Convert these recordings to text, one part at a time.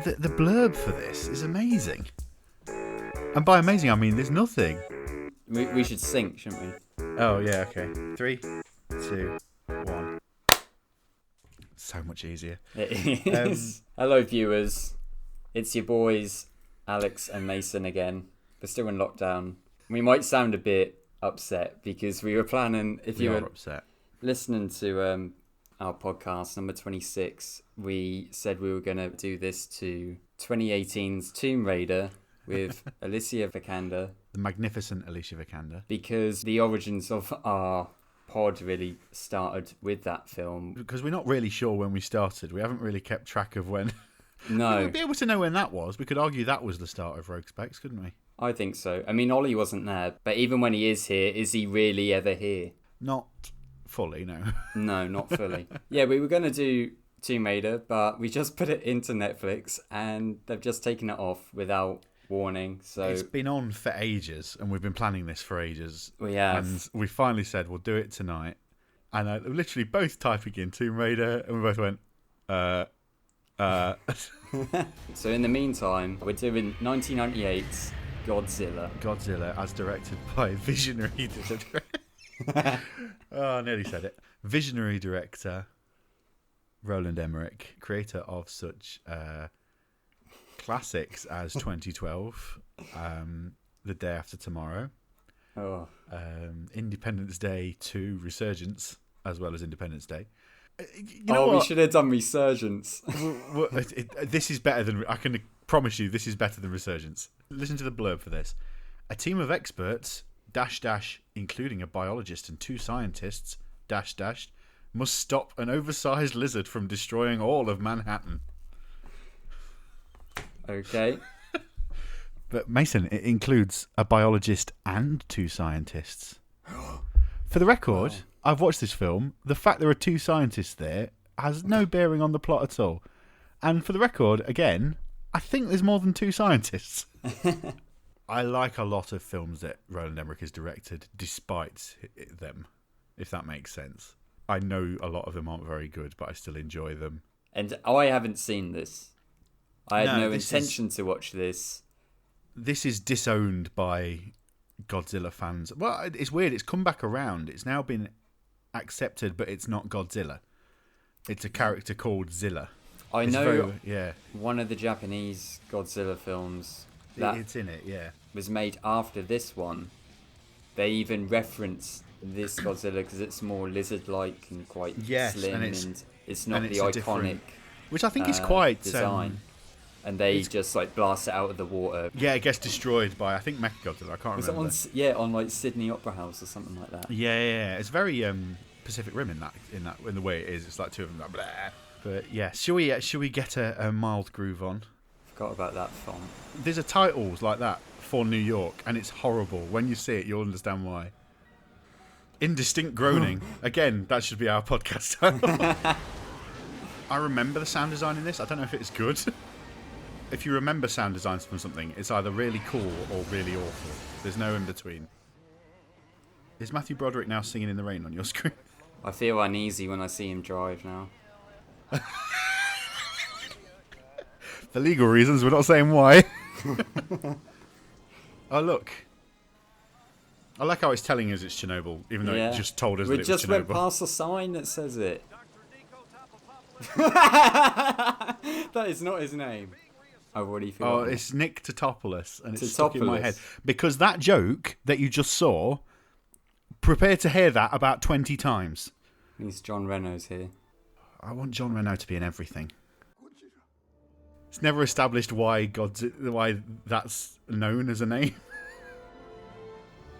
The blurb for this is amazing. And by amazing, I mean there's nothing. We should sync, shouldn't we? Oh, yeah, okay. 3, 2, 1. So much easier. It is. Hello, viewers. It's your boys, Alex and Mason again. We're still in lockdown. We might sound a bit upset because we were planning, if you were upset. Listening to our podcast, number 26, we said we were going to do this to 2018's Tomb Raider with Alicia Vikander. The magnificent Alicia Vikander. Because the origins of our pod really started with that film. Because we're not really sure when we started. We haven't really kept track of when. No. We'd be able to know when that was. We could argue that was the start of Rogue Specs, couldn't we? I think so. I mean, Ollie wasn't there, but even when he is here, is he really ever here? Not fully, no. No, not fully. Yeah, we were going to do Tomb Raider, but we just put it into Netflix and they've just taken it off without warning. So it's been on for ages, and we've been planning this for ages. We have. And we finally said we'll do it tonight. And I literally both typing in Tomb Raider, and we both went, So in the meantime, we're doing 1998's Godzilla. Godzilla, as directed by visionary director. Oh, I nearly said it. Visionary director Roland Emmerich, creator of such classics as 2012, The Day After Tomorrow, Independence Day 2 Resurgence, as well as Independence Day. We should have done Resurgence. This is better than... I can promise you this is better than Resurgence. Listen to the blurb for this. A team of experts, including a biologist and 2 scientists, must stop an oversized lizard from destroying all of Manhattan. Okay. But Mason, it includes a biologist and 2 scientists. For the record, I've watched this film. The fact there are 2 scientists there has no bearing on the plot at all. And for the record, again, I think there's more than 2 scientists. I like a lot of films that Roland Emmerich has directed, despite them, if that makes sense. I know a lot of them aren't very good, but I still enjoy them. And I haven't seen this. I had no intention to watch this. This is disowned by Godzilla fans. Well, it's weird. It's come back around. It's now been accepted, but it's not Godzilla. It's a character called Zilla. I know one of the Japanese Godzilla films that it's in it, yeah, was made after this one. They even reference this Godzilla because it's more lizard-like and quite slim, and it's not the iconic, which I think is quite design. And they just like blast it out of the water. Yeah, it gets destroyed by, I think, Mechagodzilla. I can't remember. On like Sydney Opera House or something like that. Yeah. It's very Pacific Rim in the way it is. It's like 2 of them. Like, blah. But yeah, shall we get a mild groove on? Forgot about that font. There's a titles like that for New York, and it's horrible. When you see it, you'll understand why. Indistinct groaning. Again, that should be our podcast title. I remember the sound design in this. I don't know if it's good. If you remember sound designs from something, it's either really cool or really awful. There's no in between. Is Matthew Broderick now singing in the rain on your screen? I feel uneasy when I see him drive now. For legal reasons, we're not saying why. Oh, look. I like how it's telling us it's Chernobyl, even though it just told us that it was Chernobyl. We just went past the sign that says it. That is not his name. I've already forgotten. Oh, it's Nick Totopoulos, and it's stuck in my head. Because that joke that you just saw, prepare to hear that about 20 times. Means John Reno's here. I want John Reno to be in everything. It's never established why that's known as a name.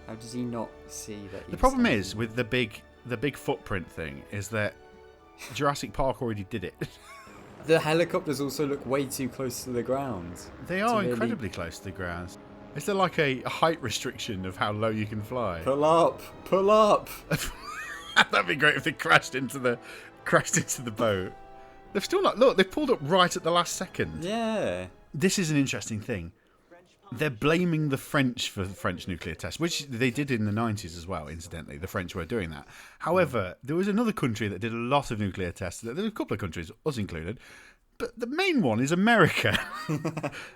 How does he not see that? The problem is with the big footprint thing is that Jurassic Park already did it. The helicopters also look way too close to the ground. They are incredibly close to the ground. Is there like a height restriction of how low you can fly? Pull up! That'd be great if they crashed into the boat. They've still not... Look, they've pulled up right at the last second. Yeah. This is an interesting thing. They're blaming the French for the French nuclear tests, which they did in the 90s as well, incidentally. The French were doing that. However, there was another country that did a lot of nuclear tests. There were a couple of countries, us included, But the main one is America.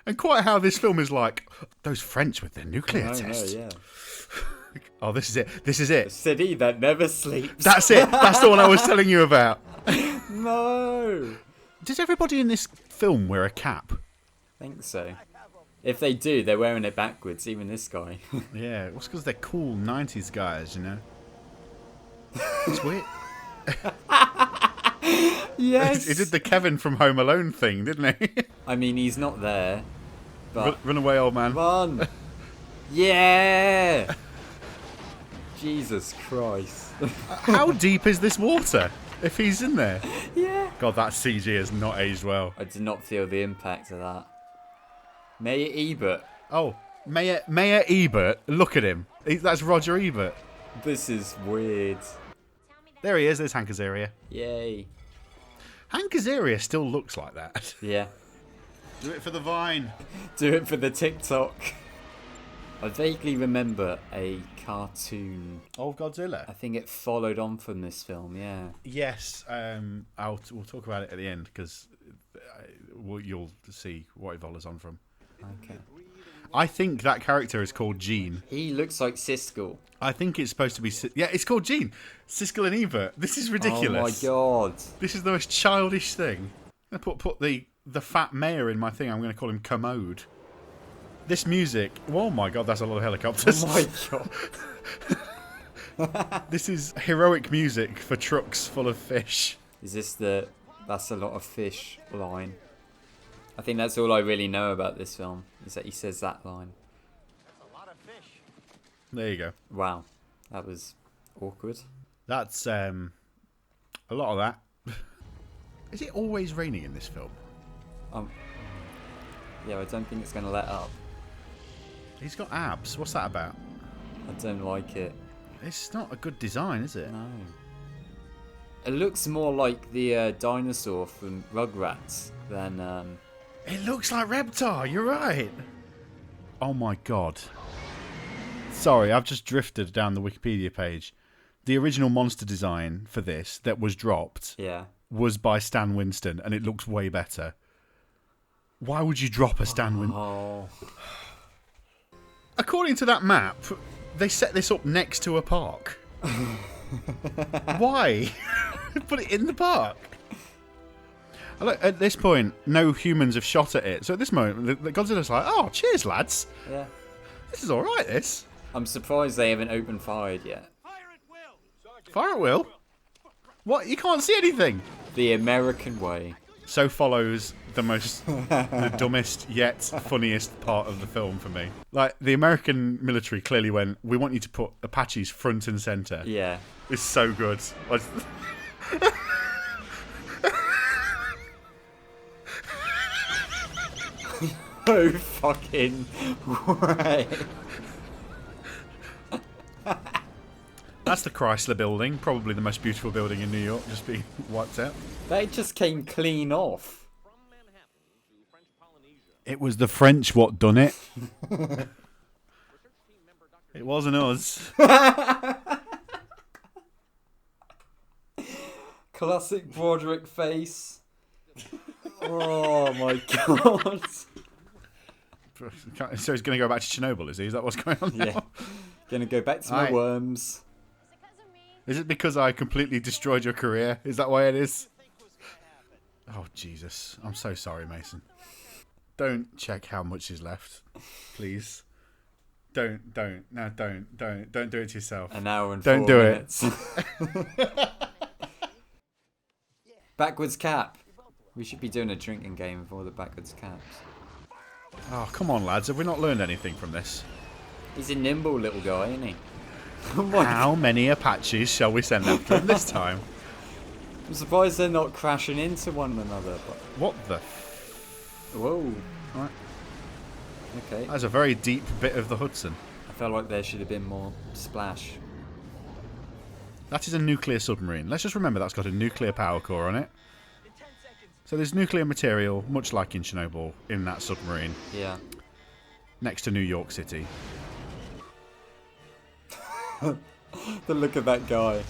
And quite how this film is like, those French with their nuclear tests. Yeah. Oh, this is it. This is it. The city that never sleeps. That's it. That's the one I was telling you about. No. Does everybody in this film wear a cap? I think so. If they do, they're wearing it backwards, even this guy. Yeah, it's because they're cool 90s guys, you know? It's weird. Yes. He did the Kevin from Home Alone thing, didn't he? I mean, he's not there. But Run away, old man. come on. Yeah. Jesus Christ. How deep is this water if he's in there? Yeah. God, that CG has not aged well. I did not feel the impact of that. Mayor Ebert. Oh, Mayor Ebert, look at him. That's Roger Ebert. This is weird. There he is, there's Hank Azaria. Yay. Hank Azaria still looks like that. Yeah. Do it for the Vine. Do it for the TikTok. I vaguely remember a cartoon. Oh, Godzilla. I think it followed on from this film, yeah. Yes, we'll talk about it at the end because you'll see what it follows on from. Okay. I think that character is called Gene. He looks like Siskel. I think it's supposed to be... Yeah, it's called Gene. Siskel and Ebert. This is ridiculous. Oh my god. This is the most childish thing. I put the fat mayor in my thing. I'm going to call him Commode. This music... Oh my god, that's a lot of helicopters. Oh my god. This is heroic music for trucks full of fish. Is this the "that's a lot of fish" line? I think that's all I really know about this film, is that he says that line. That's a lot of fish. There you go. Wow. That was awkward. That's a lot of that. Is it always raining in this film? Yeah, I don't think it's going to let up. He's got abs. What's that about? I don't like it. It's not a good design, is it? No. It looks more like the dinosaur from Rugrats than... It looks like Reptar. You're right. Oh my god. Sorry, I've just drifted down the Wikipedia page. The original monster design for this that was dropped was by Stan Winston, and it looks way better. Why would you drop a Stan Winston? Oh. According to that map, they set this up next to a park. Why? Put it in the park. Look, at this point, no humans have shot at it. So at this moment, the Godzilla's like, oh, cheers, lads. Yeah. This is all right, this. I'm surprised they haven't opened fired yet. Fire at will. Sergeant. Fire at will. What? You can't see anything. The American way. So follows the dumbest yet funniest part of the film for me. Like, the American military clearly went, we want you to put Apaches front and center. Yeah. It's so good. No fucking way. That's the Chrysler Building, probably the most beautiful building in New York, just being wiped out. They just came clean off. From Manhattan to French Polynesia. It was the French what done it. Research team member Dr. It wasn't us. Classic Broderick face. Oh my god. So he's going to go back to Chernobyl, is he? Is that what's going on now? Yeah. Gonna go back to my Aye. worms. Is it because I completely destroyed your career? Is that why it is? Oh, Jesus. I'm so sorry, Mason. Don't check how much is left. Please. Don't. No, don't do it to yourself. An hour and Don't 4 do it. minutes. Backwards cap. We should be doing a drinking game with all the backwards caps. Oh, come on, lads. Have we not learned anything from this? He's a nimble little guy, isn't he? Oh my How many Apaches shall we send after him this time? I'm surprised they're not crashing into one another. But... What the... Whoa. Right. Okay. That's a very deep bit of the Hudson. I felt like there should have been more splash. That is a nuclear submarine. Let's just remember that's got a nuclear power core on it. So there's nuclear material, much like in Chernobyl, in that submarine, Yeah. next to New York City. The look of that guy.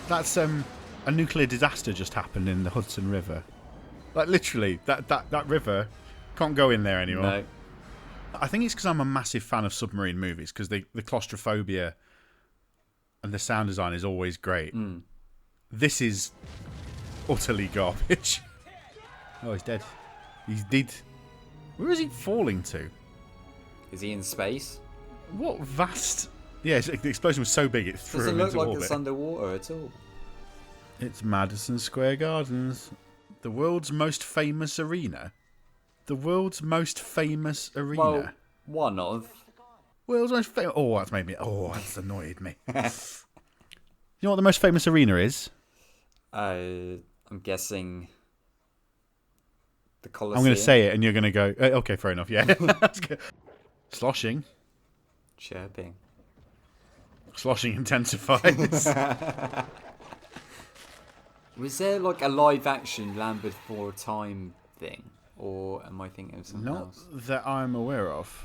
That's a nuclear disaster just happened in the Hudson River. Like literally, that river can't go in there anymore. No. I think it's because I'm a massive fan of submarine movies because the claustrophobia and the sound design is always great. This is utterly garbage. Oh, he's dead. He's dead. Where is he falling to? Is he in space? What vast... Yeah, the explosion was so big it threw Doesn't him look into like orbit. it's underwater at all. It's Madison Square Gardens. The world's most famous arena. The world's most famous arena. Well, one of. World's most famous... Oh, that's made me... Oh, that's annoyed me. You know what the most famous arena is? I'm guessing the Colosseum. I'm going to say it and you're going to go... okay, fair enough, yeah. That's good. Sloshing. Chirping. Sloshing intensifies. Was there like a live action Land Before Time thing? Or am I thinking of something Not else? that I'm aware of.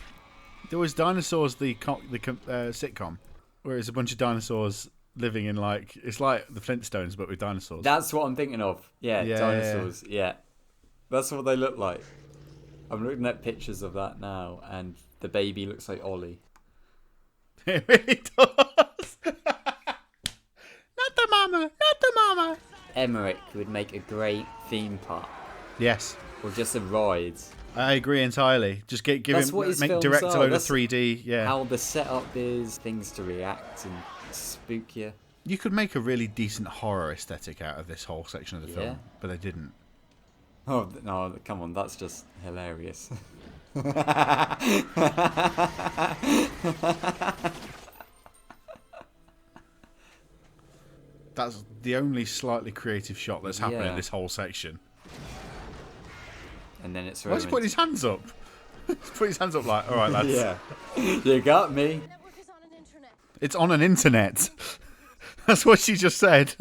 There was Dinosaurs, the sitcom, where it's a bunch of dinosaurs living in like... It's like the Flintstones, but with dinosaurs. That's what I'm thinking of. Yeah, Yeah, dinosaurs. Yeah. That's what they look like. I'm looking at pictures of that now, and the baby looks like Ollie. It really does. Not the mama, not the mama. Emmerich would make a great theme park. Yes, Or just a ride. I agree entirely. Just give That's him, what his make films direct a are. load of That's 3D. Yeah, How the setup is, things to react and spook you. you could make a really decent horror aesthetic out of this whole section of the Yeah. film, but they didn't. Oh, no, come on, that's just hilarious. That's the only slightly creative shot that's happened in Yeah. this whole section. And then it's Why is he putting his hands up? He's putting his hands up like, all right, lads. Yeah. You got me. Network is on an internet. It's on an internet. That's what she just said.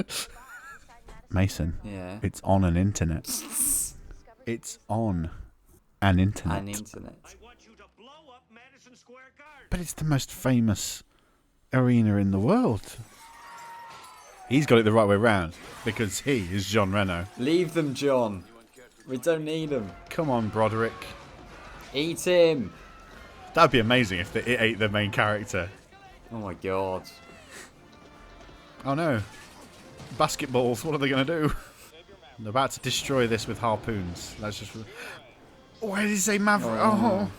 Mason, Yeah. it's on an internet. It's on an internet. And internet. I want you to blow up Madison Square Garden. But it's the most famous arena in the world. He's got it the right way round because he is John Reno. Leave them, John. We don't need them. Come on, Broderick. Eat him. That'd be amazing if it ate the main character. Oh my god. Oh no. Basketballs, what are they going to do? They're about to destroy this with harpoons. That's just... Why did he say Maverick? Oh.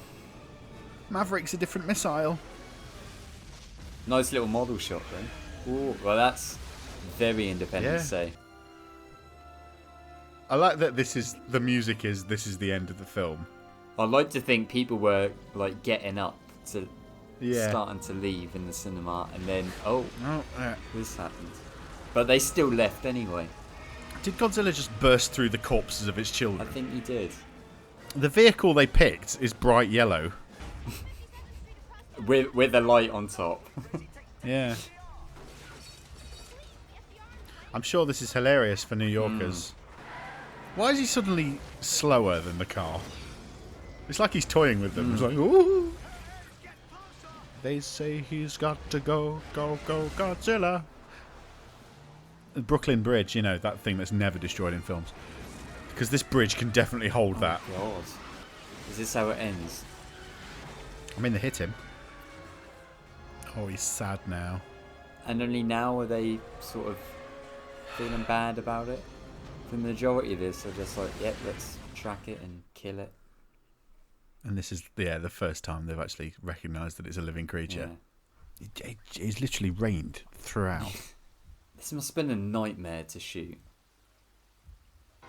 Maverick's a different missile. Nice little model shot though. Ooh, well that's very Independence Day. I like that this is the end of the film. I'd like to think people were like getting up to Yeah. starting to leave in the cinema and then Oh, this happened. But they still left anyway. Did Godzilla just burst through the corpses of its I children? think he did. The vehicle they picked is bright yellow. With the light on top. Yeah. I'm sure this is hilarious for New Yorkers. Why is he suddenly slower than the car? It's like he's toying with them. It's like, ooh. They say he's got to go, go, go, Godzilla. The Brooklyn Bridge, you know, that thing that's never destroyed in films. Because this bridge can definitely hold that. God. Is this how it ends? I mean, they hit him. Oh, he's sad now. And only now are they sort of feeling bad about it? The majority of this are just like, yep, let's track it and kill it. And this is, the first time they've actually recognised that it's a living creature. Yeah. It's literally rained throughout. This must have been a nightmare to shoot.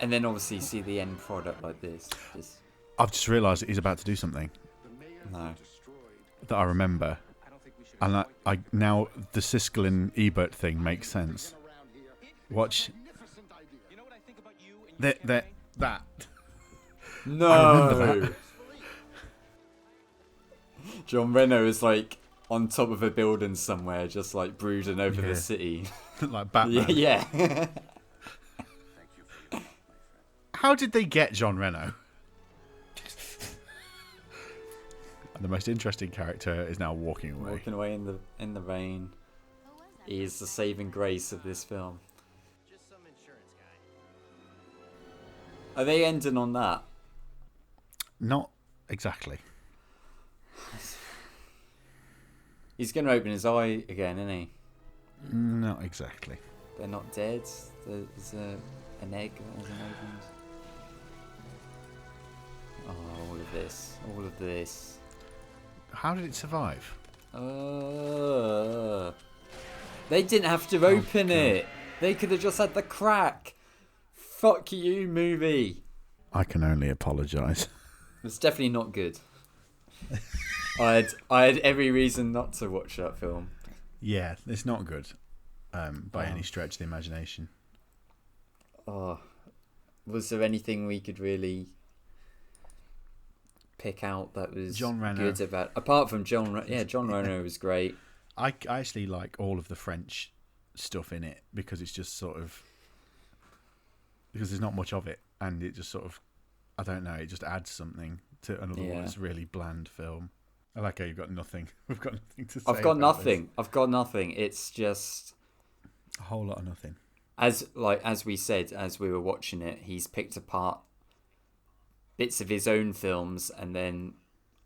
And then obviously see the end product like this. I've just realised that he's about to do something No. that I remember. And I now, the Siskel and Ebert thing makes sense. Watch. You know what I think about you and That. No! remember that. John Reno is like on top of a building somewhere, just like brooding over Yeah. the city. Like Batman. Yeah. How did they get John Reno? And the most interesting character is now walking away. Walking away in the rain. He is the saving grace of this film. just some insurance guy. Are they ending on that? Not exactly. He's going to open his eye again, isn't he? Not exactly. They're not dead. There's an egg that hasn't opened. Oh, all of this. How did it survive? They didn't have to open it. They could have just had the crack. Fuck you, movie. I can only apologise. It's definitely not good. I had every reason not to watch that film. Yeah, it's not good by any stretch of the imagination. Oh, was there anything we could really pick out that was John Reno. good about? Apart from John Reno was great. I actually like all of the French stuff in it because it's just sort of because there's not much of it, and it just sort of, I don't know, it just adds something to an otherwise really bland film. I like how you've got nothing. We've got nothing to say. I've got nothing. It's just a whole lot of nothing. As we said, as we were watching it, he's picked apart bits of his own films and then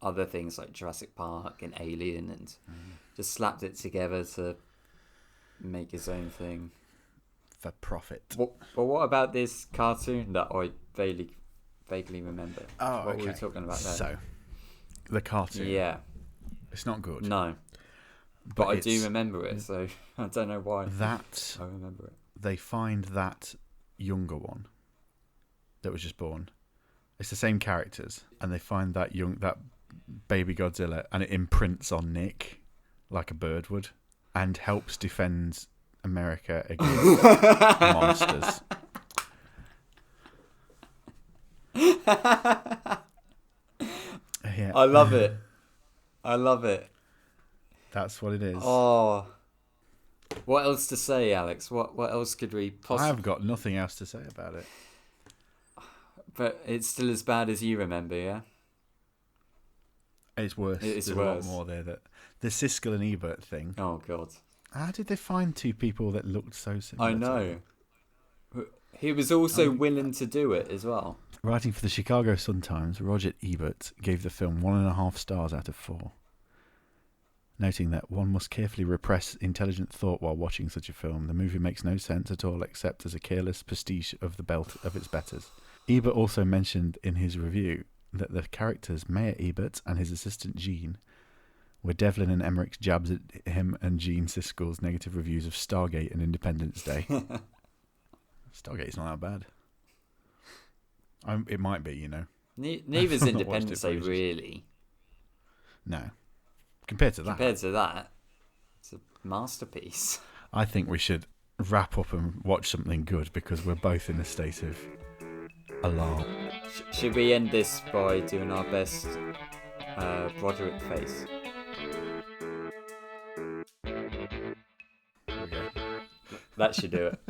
other things like Jurassic Park and Alien and just slapped it together to make his own thing. For profit. But what about this cartoon that I vaguely remember? Oh, what were we talking about there? So, the cartoon. Yeah. It's not good. No. But I do remember it, so I don't know why. That I remember it. They find that younger one that was just born. It's the same characters, and they find that baby Godzilla, and it imprints on Nick like a bird would, and helps defend America against monsters. Yeah. I love it. That's what it is. Oh. What else to say, Alex? What else could we possibly... I've got nothing else to say about it. But it's still as bad as you remember, yeah? It's worse. It's There's worse. a lot more there. The Siskel and Ebert thing. Oh, God. How did they find two people that looked so similar? I know. He was also willing to do it as well. Writing for the Chicago Sun-Times, Roger Ebert gave the film 1.5 stars out of 4. Noting that one must carefully repress intelligent thought while watching such a film. The movie makes no sense at all except as a careless pastiche of the belt of its betters. Ebert also mentioned in his review that the characters Mayor Ebert and his assistant Gene were Devlin and Emmerich's jabs at him and Gene Siskel's negative reviews of Stargate and Independence Day. Stargate's not that bad. It might be, you know. Neither's Independence Day, really. No. Compared to that, it's a masterpiece. I think we should wrap up and watch something good because we're both in a state of alarm. Should we end this by doing our best Broderick face? There we go. That should do it.